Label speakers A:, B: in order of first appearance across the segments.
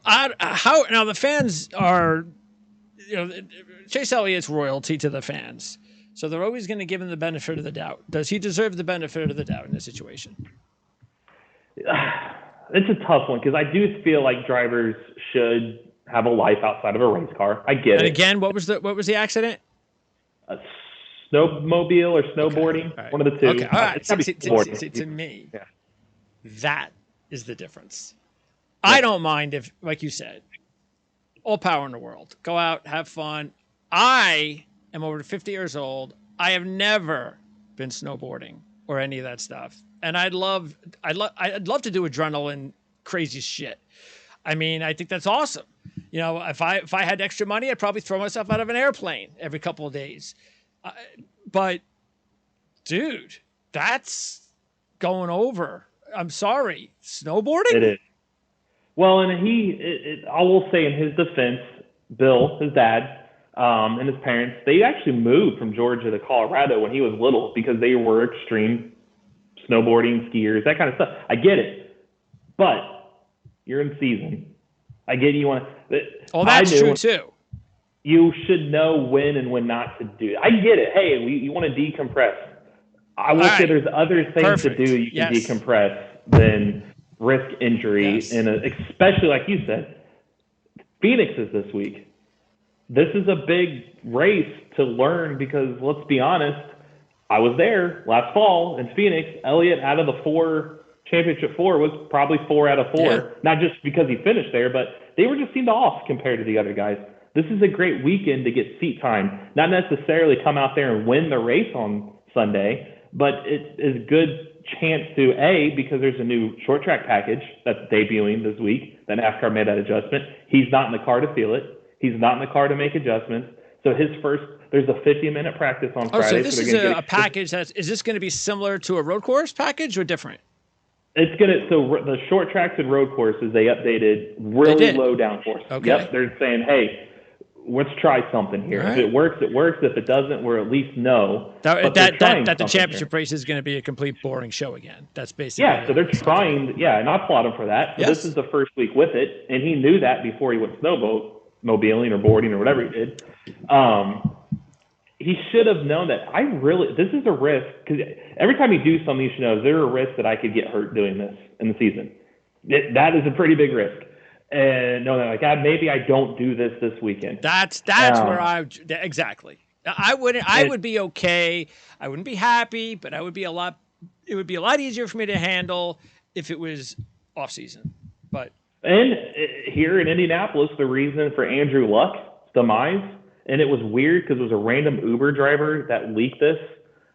A: How now the fans are, Chase Elliott's royalty to the fans, so they're always going to give him the benefit of the doubt. Does he deserve the benefit of the doubt in this situation?
B: It's a tough one because I do feel like drivers should have a life outside of a race car. I get it.
A: And again, what was the accident?
B: A snowmobile or snowboarding,
A: okay. Right.
B: one of the two.
A: Okay, all right. To me,
B: yeah.
A: That is the difference. Yeah. I don't mind if, like you said, all power in the world. Go out, have fun. I am over 50 years old. I have never been snowboarding or any of that stuff. And I'd love to do adrenaline crazy shit. I mean, I think that's awesome. If I had extra money, I'd probably throw myself out of an airplane every couple of days. But dude, that's going over. I'm sorry. Snowboarding?
B: It is. Well, and I will say in his defense, Bill, his dad, and his parents, they actually moved from Georgia to Colorado when he was little because they were extreme snowboarding, skiers, that kind of stuff. I get it. But you're in season. I get you want to.
A: Oh, that's true too.
B: You should know when and when not to do it. I get it. Hey, you want to decompress. I will say there's other things to do you can decompress than risk injury, and especially like you said, Phoenix is this week. This is a big race to learn because let's be honest, I was there last fall in Phoenix. Elliott, out of the championship four, was probably 4 out of 4. Yeah. Not just because he finished there, but they were just seemed off compared to the other guys. This is a great weekend to get seat time. Not necessarily come out there and win the race on Sunday, but it is a good chance to, because there's a new short track package that's debuting this week, that NASCAR made that adjustment. He's not in the car to feel it. He's not in the car to make adjustments. So there's a 50-minute practice on Friday.
A: So this is a package is this going to be similar to a road course package or different?
B: So the short tracks and road courses, they updated really low downforce.
A: Okay.
B: Yep, they're saying, hey, let's try something here. Right. If it works, it works. If it doesn't, we'll at least know
A: that the championship race is going to be a complete boring show again. That's basically
B: so they're trying. And I applaud him for that. So this is the first week with it, and he knew that before he went snowmobiling or boarding or whatever he did. He should have known that this is a risk, because every time you do something, you should know there's a risk that I could get hurt doing this in the season. That is a pretty big risk. And no, like, maybe I don't do this weekend.
A: That's where exactly. I would be okay. I wouldn't be happy, but it would be a lot easier for me to handle if it was off season.
B: And here in Indianapolis, the reason for Andrew Luck's demise, and it was weird because it was a random Uber driver that leaked this,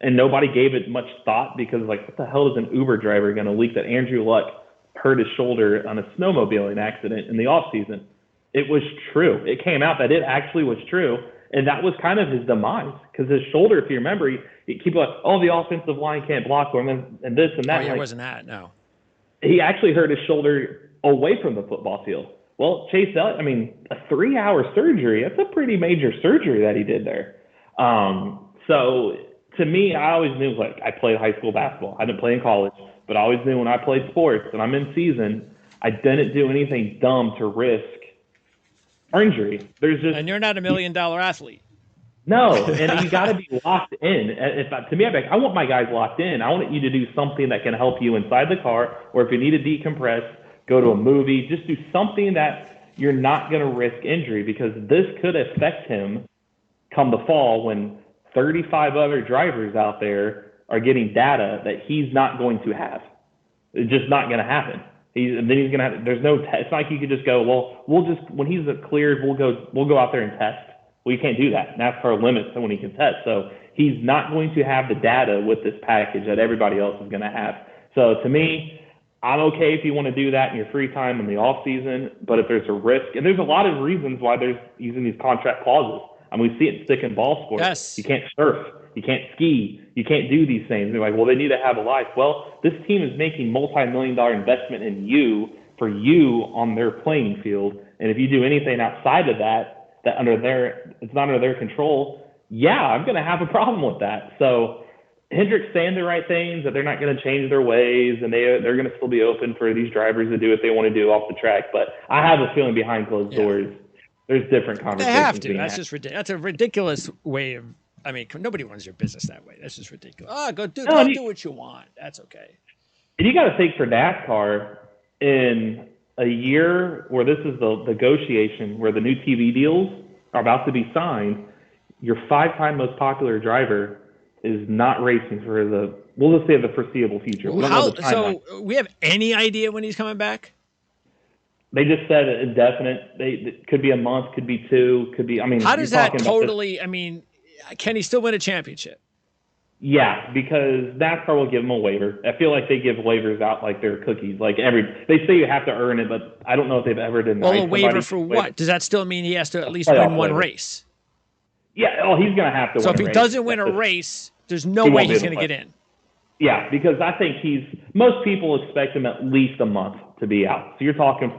B: and nobody gave it much thought because, like, what the hell is an Uber driver going to leak that Andrew Luck hurt his shoulder on a snowmobiling accident in the off season? It was true. It came out that it actually was true, and that was kind of his demise because his shoulder, if you remember, he keep like, the offensive line can't block him and this and that.
A: It wasn't that, no.
B: He actually hurt his shoulder away from the football field. Well, Chase Elliott, a 3-hour surgery, that's a pretty major surgery that he did there. So to me, I always knew, like, I played high school basketball. I didn't play in college, but I always knew when I played sports and I'm in season, I didn't do anything dumb to risk injury.
A: And you're not $1 million athlete.
B: No, and you got to be locked in. To me, I want my guys locked in. I want you to do something that can help you inside the car, or if you need to decompress, go to a movie. Just do something that you're not going to risk injury, because this could affect him come the fall when 35 other drivers out there are getting data that he's not going to have. It's just not going to happen. He's going to have. There's no. It's not like you could just go. Well, when he's cleared, we'll go out there and test. Well, you can't do that. NASCAR limits when he can test. So he's not going to have the data with this package that everybody else is going to have. So to me, I'm okay if you want to do that in your free time in the off season, but if there's a risk, and there's a lot of reasons why there's using these contract clauses. We see it in stick and ball sports.
A: Yes.
B: You can't surf, you can't ski, you can't do these things. They're like, well, they need to have a life. Well, this team is making multi-million-dollar investment in you for you on their playing field, and if you do anything outside of that it's not under their control, I'm going to have a problem with that. So Hendrick's saying the right things, that they're not going to change their ways, and they're going to still be open for these drivers to do what they want to do off the track. But I have a feeling behind closed doors, there's different conversations.
A: They have to. That's just ridiculous. That's a ridiculous way of. I mean, nobody runs your business that way. That's just ridiculous. Go do what you want. That's okay.
B: And you got to think for NASCAR in a year where this is the negotiation, where the new TV deals are about to be signed, your 5-time most popular driver is not racing for we'll just say the foreseeable future.
A: So we have any idea when he's coming back?
B: They just said indefinite. It could be a month, could be 2, could be. I mean,
A: how does that totally? I mean, can he still win a championship?
B: Yeah, because NASCAR will give him a waiver. I feel like they give waivers out like they're cookies. Like they say you have to earn it, but I don't know if they've ever denied.
A: Well, a waiver for what? Does that still mean he has to at least win one race?
B: Yeah, he's going to have to win a race.
A: So if he doesn't win a race, there's no way he's going to get in.
B: Yeah, because I think most people expect him at least a month to be out. So you're talking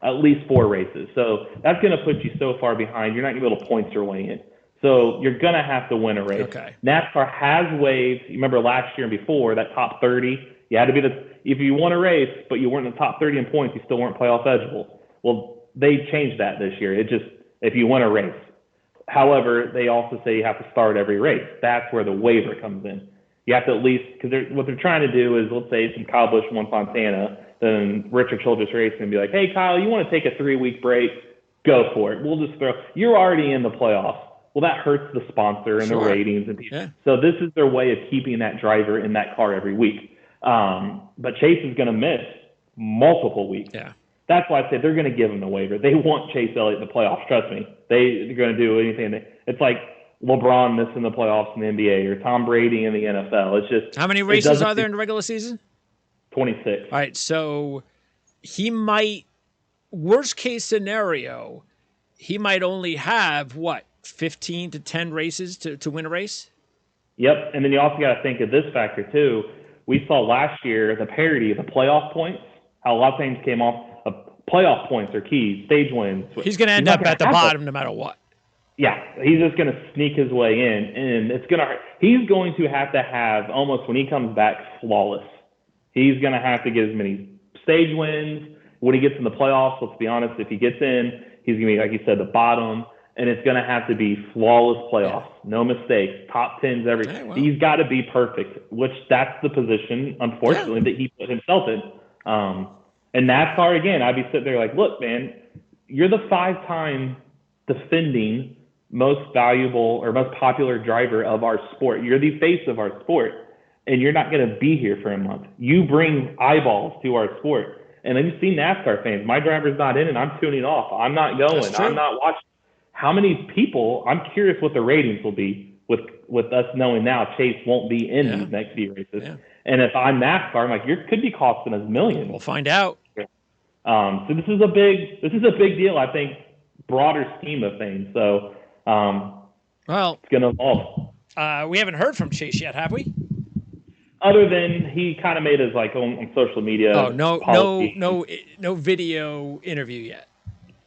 B: at least 4 races. So that's going to put you so far behind. You're not going to be able to points your way in. So you're going to have to win a race.
A: Okay.
B: NASCAR has waived, you remember last year and before, that top 30, you had to be if you won a race, but you weren't in the top 30 in points, you still weren't playoff eligible. Well, they changed that this year. It just, if you win a race. However, they also say you have to start every race. That's where the waiver comes in. You have to at least, because what they're trying to do is, let's say some Kyle Busch won Fontana, then Richard Childress Racing and be like, hey, Kyle, you want to take a 3-week break? Go for it. We'll just you're already in the playoffs. Well, that hurts the sponsor and the ratings and people. Yeah. So this is their way of keeping that driver in that car every week. But Chase is going to miss multiple weeks.
A: Yeah.
B: That's why I said they're going to give him the waiver. They want Chase Elliott in the playoffs. Trust me. They're going to do anything. It's like LeBron missing the playoffs in the NBA or Tom Brady in the NFL. It's just,
A: how many races are there in the regular season?
B: 26.
A: All right. So he might, worst case scenario, he might only have 15 to 10 races to win a race?
B: Yep. And then you also got to think of this factor too. We saw last year the parity of the playoff points, how a lot of things came off of playoff points are key, stage wins.
A: He's going to end up at the bottom no matter what.
B: Yeah. He's just going to sneak his way in, and he's going to have almost, when he comes back, flawless. He's going to have to get as many stage wins. When he gets in the playoffs, let's be honest, if he gets in, he's going to be, like you said, the bottom. And it's going to have to be flawless playoffs, no mistakes, top 10s, everything. Okay, well. He's got to be perfect, which that's the position, unfortunately, that he put himself in. And NASCAR, again, I'd be sitting there like, look, man, you're the 5-time defending most valuable or most popular driver of our sport. You're the face of our sport, and you're not going to be here for a month. You bring eyeballs to our sport. And then you see NASCAR fans, my driver's not in, and I'm tuning off. I'm not going. I'm not watching. How many people, I'm curious what the ratings will be with us knowing now Chase won't be in these next few races. Yeah. And if I'm NASCAR, I'm like, could be costing us millions.
A: We'll find out.
B: So this is a big deal, I think, broader scheme of things. So it's going to evolve.
A: We haven't heard from Chase yet, have we?
B: Other than he kind of made his on social media.
A: Oh, no video interview yet.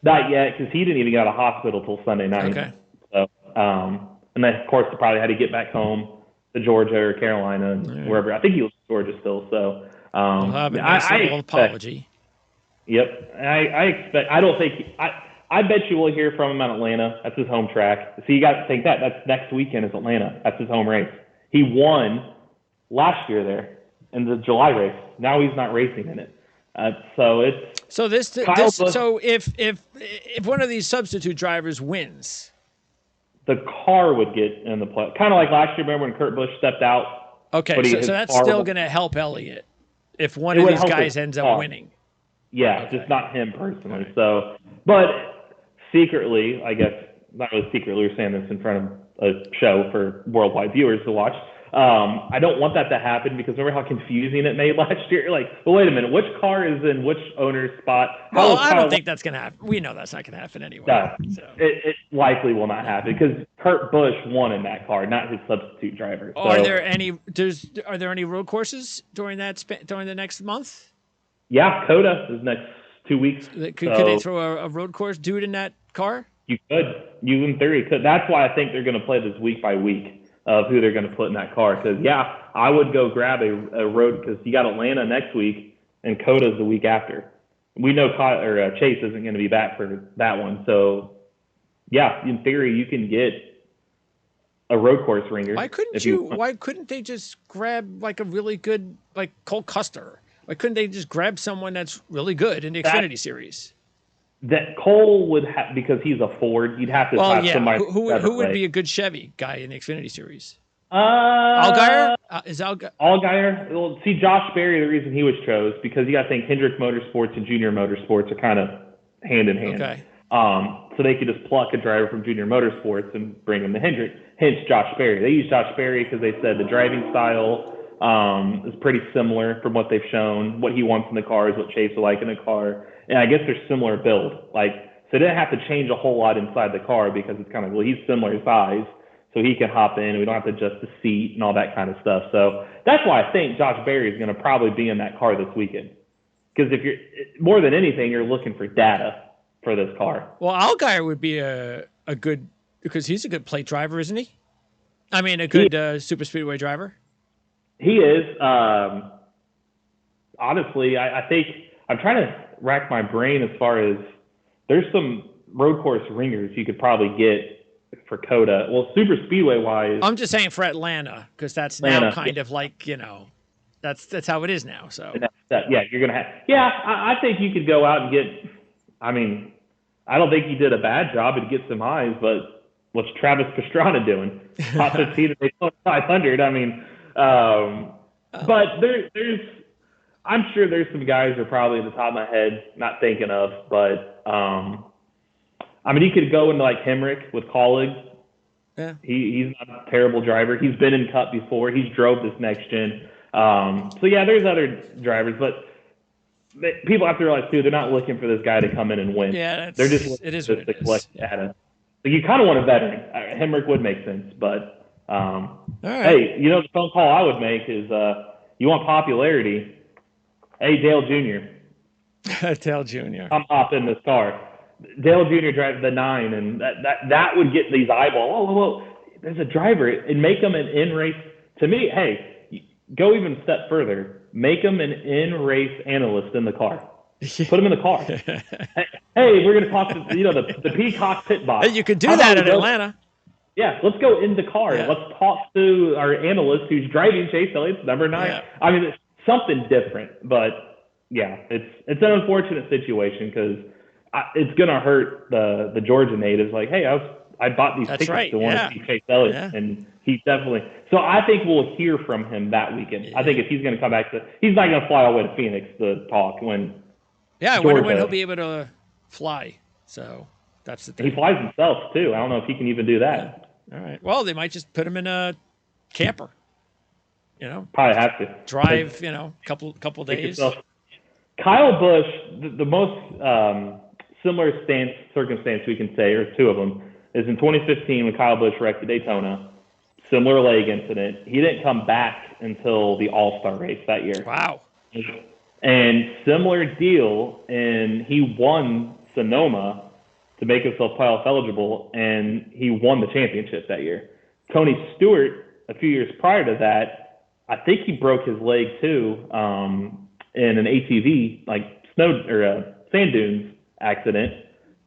B: Not yet, because he didn't even get out of hospital till Sunday night.
A: Okay.
B: So, and then of course, he probably had to get back home to Georgia or Carolina and wherever. I think he was in Georgia still. So,
A: we'll have a nice little apology.
B: Yep. I bet you we'll hear from him at Atlanta. That's his home track. So you got to think that's next weekend is Atlanta. That's his home race. He won last year there in the July race. Now he's not racing in it. So if one of these substitute drivers wins, the car would get in the play. Kind of like last year, remember when Kurt Busch stepped out?
A: Okay, so that's still going to help Elliott if one of these guys ends up winning.
B: Yeah, okay. Just not him personally. Right. So, but secretly, I guess, not really secretly, we're saying this in front of a show for worldwide viewers to watch. I don't want that to happen because remember how confusing it made last year? Like, well, wait a minute, which car is in which owner's spot?
A: Well, I don't think that's going to happen. We know that's not going to happen anyway.
B: No, so. It likely will not happen because Kurt Busch won in that car, not his substitute driver. So.
A: Are there any road courses during the next month?
B: Yeah, Coda is next 2 weeks.
A: Could they throw a road course dude in that car?
B: You could. You in theory could. That's why I think they're going to play this week by week. of who they're going to put in that car. Because, yeah, I would go grab a road because you got Atlanta next week and Coda's the week after. We know Chase isn't going to be back for that one. So, yeah, in theory, you can get a road course ringer.
A: Why couldn't they just grab like a really good, like Cole Custer? Why couldn't they just grab someone that's really good in the Xfinity Series?
B: That Cole would have, because he's a Ford, you'd have to have somebody.
A: Who would be a good Chevy guy in the Xfinity Series? Allgaier? Is
B: Allgaier? Well, see, Josh Berry, the reason he was chose, because you got to think Hendrick Motorsports and Junior Motorsports are kind of hand in hand.
A: Okay.
B: So they could just pluck a driver from Junior Motorsports and bring him to Hendrick. Hence Josh Berry. They used Josh Berry because they said the driving style is pretty similar from what they've shown. What he wants in the car is what Chase would like in the car. And I guess they're similar build. So they didn't have to change a whole lot inside the car because it's kind of, he's similar size. So he can hop in. We don't have to adjust the seat and all that kind of stuff. So that's why I think Josh Berry is going to probably be in that car this weekend. Because if you're, more than anything, you're looking for data for this car.
A: Well, Allgaier would be a good, because he's a good plate driver, isn't he? I mean, a good super speedway driver.
B: He is. Honestly, I think I'm trying to rack my brain as far as there's some road course ringers you could probably get for Coda. Well, super speedway wise,
A: I'm just saying for Atlanta because that's now kind of like, that's how it is now. So
B: you're gonna have. Yeah, I think you could go out and get. I mean, I don't think he did a bad job to get some highs, but what's Travis Pastrana doing? Top 15 and 500. I mean, but there's. I'm sure there's some guys who are probably at the top of my head not thinking of, but I mean, you could go into like Hemrick with Colleague.
A: Yeah.
B: He's not a terrible driver. He's been in Cup before. He's drove this next gen. So yeah, there's other drivers, but people have to realize too, they're not looking for this guy to come in and win.
A: Yeah,
B: they're just looking to collect data. So you kind of want a veteran. Hemrick would make sense, but
A: all right.
B: Hey, the phone call I would make is you want popularity. Hey, Dale Jr.
A: Dale Jr.
B: I'm hopping in this car. Dale Jr. drives the 9, and that would get these eyeballs. Oh, there's a driver, and make him an in-race. To me, hey, go even a step further. Make him an in-race analyst in the car. Put him in the car. Hey, we're going to talk to the Peacock pit box.
A: Hey, you could do that in Atlanta.
B: Yeah, let's go in the car.
A: Yeah.
B: Let's talk to our analyst who's driving Chase Elliott, number 9.
A: Yeah.
B: I mean, it's something different, but yeah, it's an unfortunate situation because it's going to hurt the Georgia natives. Like, hey, I bought these tickets to want to see Chase Elliott, and he's definitely. So I think we'll hear from him that weekend. Yeah. I think if he's going to come back he's not going to fly all the way to Phoenix to talk when.
A: Yeah, I wonder when he'll be able to fly. So that's the thing.
B: He flies himself too. I don't know if he can even do that.
A: Yeah. All right. Well, they might just put him in a camper.
B: Probably have to
A: drive. Couple days.
B: Kyle Busch, the most similar circumstance we can say, or two of them, is in 2015 when Kyle Busch wrecked at Daytona. Similar leg incident. He didn't come back until the All-Star race that year.
A: Wow.
B: And similar deal, and he won Sonoma to make himself playoff eligible, and he won the championship that year. Tony Stewart, a few years prior to that, I think he broke his leg too in an ATV, like sand dunes accident,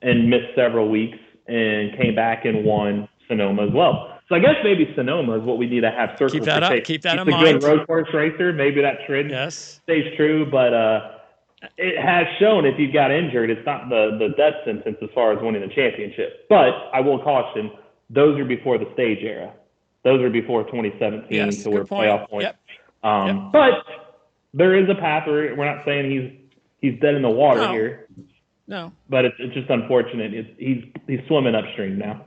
B: and missed several weeks and came back and won Sonoma as well. So I guess maybe Sonoma is what we need to have circled.
A: Keep that up. Keep that in mind.
B: He's a good road course racer. Maybe that trend stays true, but it has shown if you got injured, it's not the death sentence as far as winning the championship. But I will caution, those are before the stage era. Those are before 2017 to where playoff points.
A: Yep.
B: But there is a path where we're not saying he's dead in the water here.
A: No.
B: But it's just unfortunate. He's swimming upstream now.